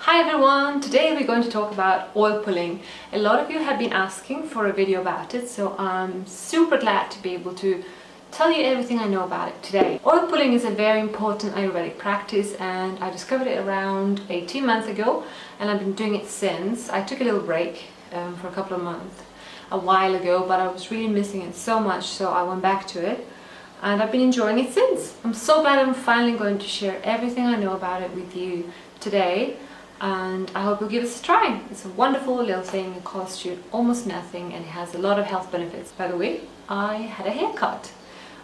Hi everyone! Today we're going to talk about oil pulling. A lot of you have been asking for a video about it, so I'm super glad to be able to tell you everything I know about it today. Oil pulling is a very important Ayurvedic practice and I discovered it around 18 months ago and I've been doing it since. I took a little break for a couple of months a while ago, but I was really missing it so much, so I went back to it and I've been enjoying it since. I'm so glad I'm finally going to share everything I know about it with you today. And I hope you'll give it a try. It's a wonderful little thing, it costs you almost nothing and it has a lot of health benefits. By the way, I had a haircut.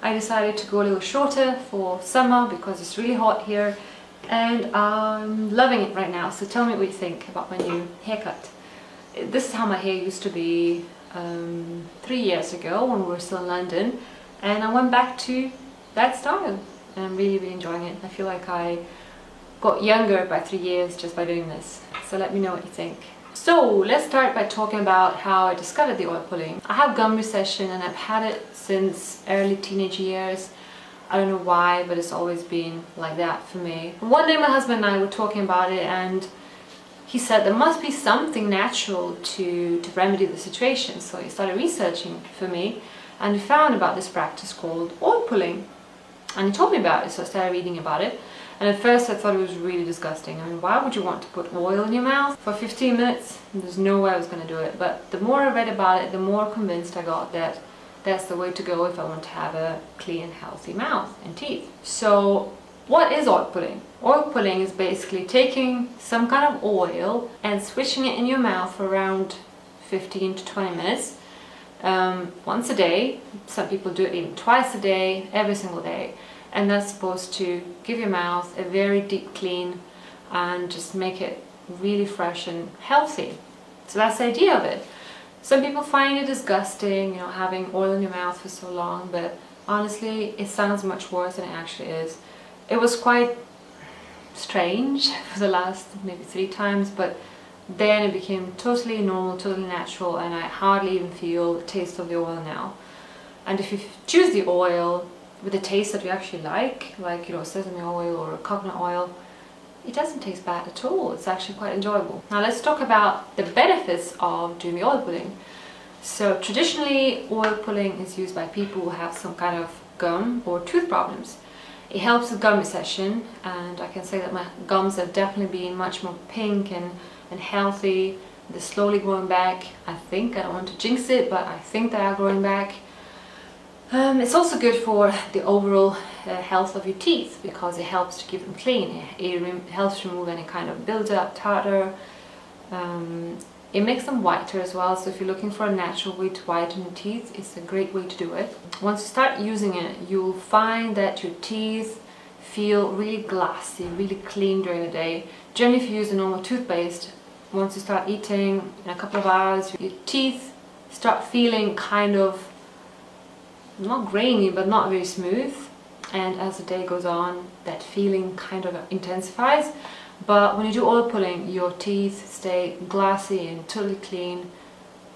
I decided to go a little shorter for summer because it's really hot here and I'm loving it right now. So tell me what you think about my new haircut. This is how my hair used to be 3 years ago when we were still in London, and I went back to that style and I'm really enjoying it. I feel like I got younger by 3 years just by doing this. So let me know what you think. So let's start by talking about how I discovered the oil pulling. I have gum recession and I've had it since early teenage years. I don't know why, but it's always been like that for me. One day my husband and I were talking about it and he said there must be something natural to remedy the situation. So he started researching for me and he found about this practice called oil pulling. And he told me about it, so I started reading about it. And at first I thought it was really disgusting. I mean, why would you want to put oil in your mouth for 15 minutes? There's no way I was going to do it. But the more I read about it, the more convinced I got that that's the way to go if I want to have a clean, healthy mouth and teeth. So what is oil pulling? Oil pulling is basically taking some kind of oil and swishing it in your mouth for around 15 to 20 minutes. Once a day. Some people do it even twice a day, every single day. And that's supposed to give your mouth a very deep clean and just make it really fresh and healthy. So that's the idea of it. Some people find it disgusting, having oil in your mouth for so long, but honestly it sounds much worse than it actually is. It was quite strange for the last maybe 3 times, but then it became totally normal, totally natural, and I hardly even feel the taste of the oil now. And if you choose the oil with a taste that you actually like sesame oil or coconut oil, it doesn't taste bad at all. It's actually quite enjoyable. Now let's talk about the benefits of doing the oil pulling. So traditionally, oil pulling is used by people who have some kind of gum or tooth problems. It helps with gum recession, and I can say that my gums have definitely been much more pink and healthy. They're slowly growing back. I don't want to jinx it, but I think they are growing back. It's also good for the overall health of your teeth because it helps to keep them clean. It helps remove any kind of build-up, tartar. It makes them whiter as well, so if you're looking for a natural way to whiten your teeth, it's a great way to do it. Once you start using it, you'll find that your teeth feel really glassy, really clean during the day. Generally, if you use a normal toothpaste, once you start eating, in a couple of hours, your teeth start feeling kind of not grainy, but not very smooth. And as the day goes on, that feeling kind of intensifies. But when you do oil pulling, your teeth stay glassy and totally clean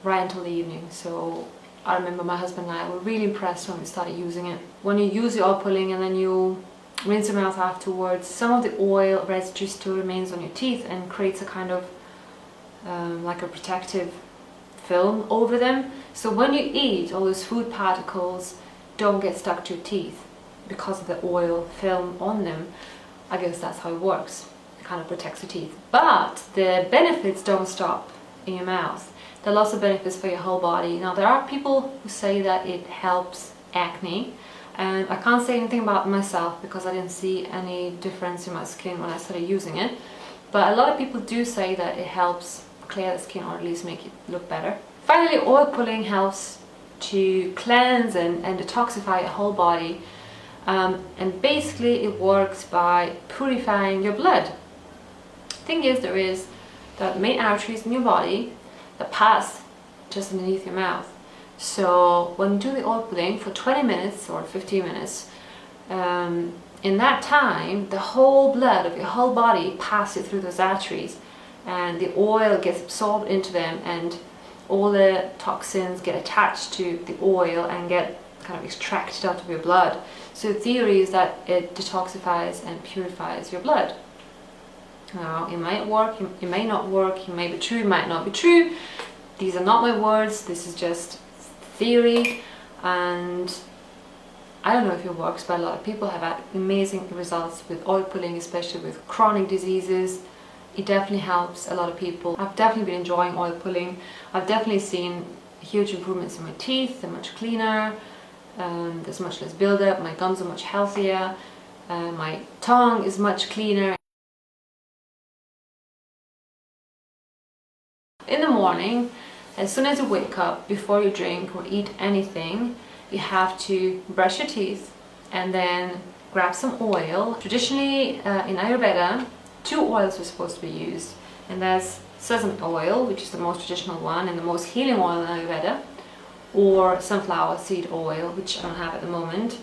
right until the evening. So I remember my husband and I were really impressed when we started using it. When you use the oil pulling and then you rinse your mouth afterwards, some of the oil residue still remains on your teeth and creates a kind of like a protective film over them. So when you eat, all those food particles don't get stuck to your teeth because of the oil film on them. I guess that's how it works. It kind of protects your teeth. But the benefits don't stop in your mouth. There are lots of benefits for your whole body. Now there are people who say that it helps acne, and I can't say anything about myself because I didn't see any difference in my skin when I started using it. But a lot of people do say that it helps clear the skin, or at least make it look better. Finally, oil pulling helps to cleanse and detoxify your whole body. And basically it works by purifying your blood. Thing is, there are main arteries in your body that pass just underneath your mouth. So when you do the oil pulling for 20 minutes or 15 minutes, in that time the whole blood of your whole body passes through those arteries and the oil gets absorbed into them, and all the toxins get attached to the oil and get kind of extracted out of your blood. So the theory is that it detoxifies and purifies your blood. Now, it might work, it may not work, it may be true, it might not be true. These are not my words, this is just theory, and I don't know if it works, but a lot of people have had amazing results with oil pulling, especially with chronic diseases. It definitely helps a lot of people. I've definitely been enjoying oil pulling. I've definitely seen huge improvements in my teeth. They're much cleaner, there's much less buildup, my gums are much healthier, my tongue is much cleaner. In the morning, as soon as you wake up, before you drink or eat anything, you have to brush your teeth and then grab some oil. Traditionally, in Ayurveda, 2 oils are supposed to be used, and that's sesame oil, which is the most traditional one and the most healing oil in Ayurveda, or sunflower seed oil, which I don't have at the moment.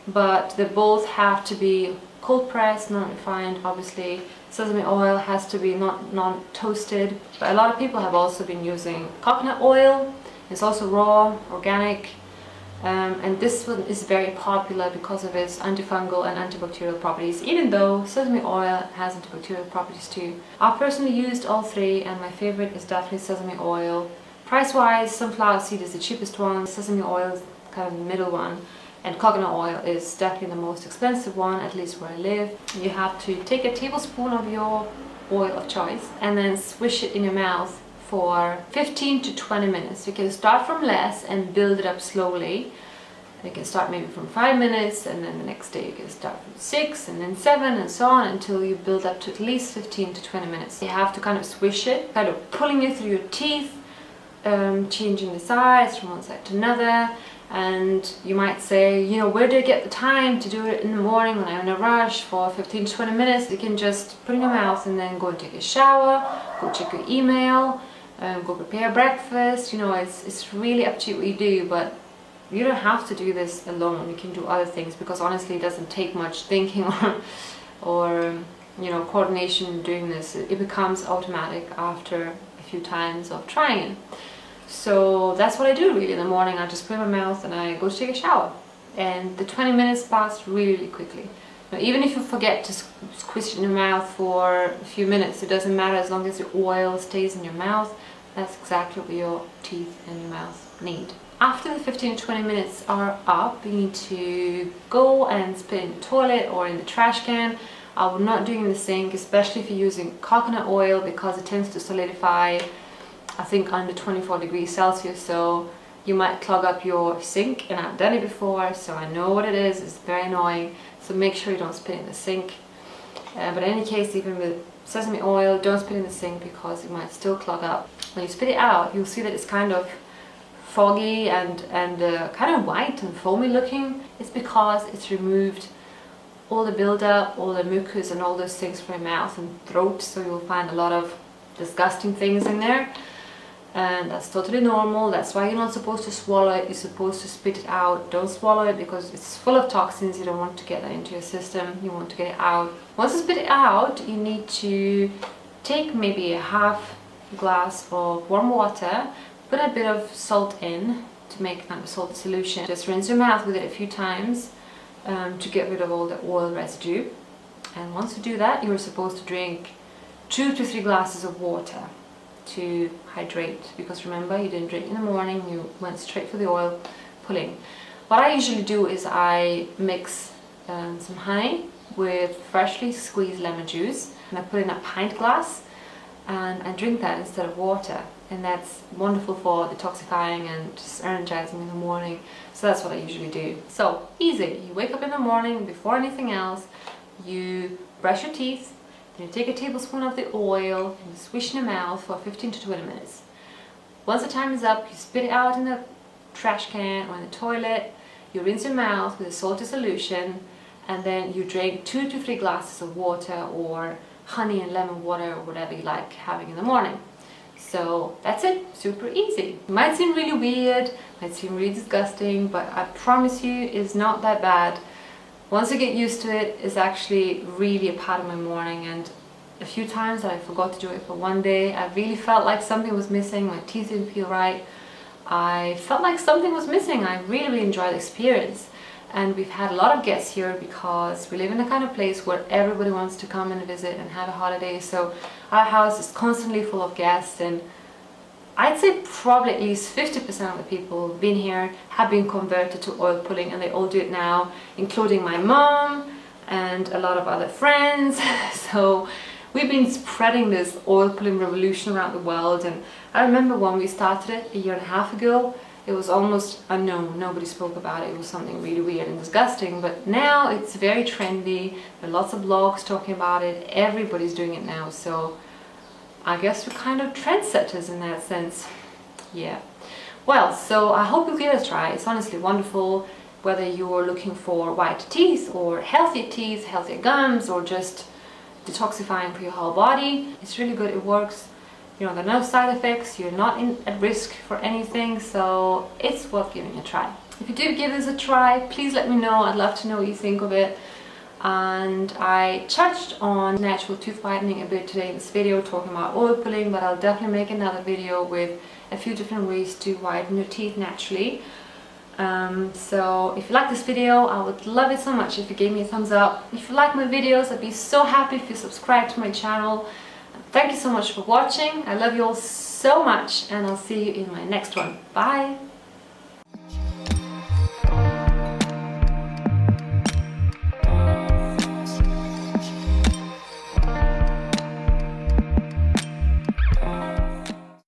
But they both have to be cold pressed, not refined. Obviously, sesame oil has to be not toasted. But a lot of people have also been using coconut oil. It's also raw, organic. And this one is very popular because of its antifungal and antibacterial properties, even though sesame oil has antibacterial properties too. I've personally used all 3, and my favorite is definitely sesame oil. Price-wise, sunflower seed is the cheapest one, sesame oil is kind of the middle one, and coconut oil is definitely the most expensive one, at least where I live. You have to take a tablespoon of your oil of choice and then swish it in your mouth for 15 to 20 minutes. You can start from less and build it up slowly. You can start maybe from 5 minutes, and then the next day you can start from 6 and then 7 and so on until you build up to at least 15 to 20 minutes. You have to kind of swish it, kind of pulling it through your teeth, changing the sides from one side to another. And you might say, you know, where do I get the time to do it in the morning when I'm in a rush for 15 to 20 minutes? You can just put it in your mouth and then go and take a shower, go check your email, go prepare breakfast. You know, it's really up to you what you do, but you don't have to do this alone. You can do other things, because honestly it doesn't take much thinking or you know, coordination doing this. It becomes automatic after a few times of trying it. So that's what I do really in the morning. I just put it in my mouth and I go to take a shower, and the 20 minutes pass really quickly. Now, even if you forget to squish it in your mouth for a few minutes, it doesn't matter, as long as the oil stays in your mouth. That's exactly what your teeth and your mouth need. After the 15 to 20 minutes are up, you need to go and spit in the toilet or in the trash can. I would not do it in the sink, especially if you're using coconut oil, because it tends to solidify, I think, under 24 degrees Celsius, so you might clog up your sink, and I've done it before, so I know what it is. It's very annoying, so make sure you don't spit in the sink. But in any case, even with sesame oil, don't spit in the sink because it might still clog up. When you spit it out, you'll see that it's kind of foggy and kind of white and foamy looking. It's because it's removed all the buildup, all the mucus and all those things from your mouth and throat, so you'll find a lot of disgusting things in there. And that's totally normal. That's why you're not supposed to swallow it. You're supposed to spit it out. Don't swallow it because it's full of toxins. You don't want to get that into your system. You want to get it out. Once you spit it out, you need to take maybe a half glass of warm water, put a bit of salt in to make kind of a salty solution. Just rinse your mouth with it a few times to get rid of all the oil residue. And once you do that, you're supposed to drink 2 to 3 glasses of water to hydrate, because remember, you didn't drink in the morning, you went straight for the oil pulling. What I usually do is I mix some honey with freshly squeezed lemon juice, and I put in a pint glass and I drink that instead of water, and that's wonderful for detoxifying and just energizing in the morning. So that's what I usually do. So easy. You wake up in the morning, before anything else you brush your teeth, then you take a tablespoon of the oil and you swish in your mouth for 15 to 20 minutes. Once the time is up, you spit it out in the trash can or in the toilet, you rinse your mouth with a salty solution, and then you drink 2 to 3 glasses of water or honey and lemon water or whatever you like having in the morning. So that's it, super easy. It might seem really weird, might seem really disgusting, but I promise you it's not that bad. Once I get used to it, it's actually really a part of my morning. And a few times that I forgot to do it, but one day I really felt like something was missing, my teeth didn't feel right. I felt like something was missing. I really enjoyed the experience. and we've had a lot of guests here because we live in the kind of place where everybody wants to come and visit and have a holiday. So our house is constantly full of guests, and I'd say probably at least 50% of the people who've been here have been converted to oil pulling, and they all do it now, including my mom and a lot of other friends. So we've been spreading this oil pulling revolution around the world, and I remember when we started it a year and a half ago, it was almost unknown. Nobody spoke about it. It was something really weird and disgusting, but now it's very trendy. There are lots of blogs talking about it. Everybody's doing it now, so I guess we're kind of trendsetters in that sense. Yeah. Well, so I hope you'll give it a try. It's honestly wonderful, whether you're looking for white teeth or healthier teeth, healthier gums, or just detoxifying for your whole body. It's really good. It works. You know, there are no side effects. You're not at risk for anything, so it's worth giving a try. If you do give this a try, please let me know. I'd love to know what you think of it. And I touched on natural tooth whitening a bit today in this video, talking about oil pulling, but I'll definitely make another video with a few different ways to whiten your teeth naturally. So if you like this video, I would love it so much if you gave me a thumbs up. If you like my videos, I'd be so happy if you subscribe to my channel. Thank you so much for watching. I love you all so much, and I'll see you in my next one. Bye!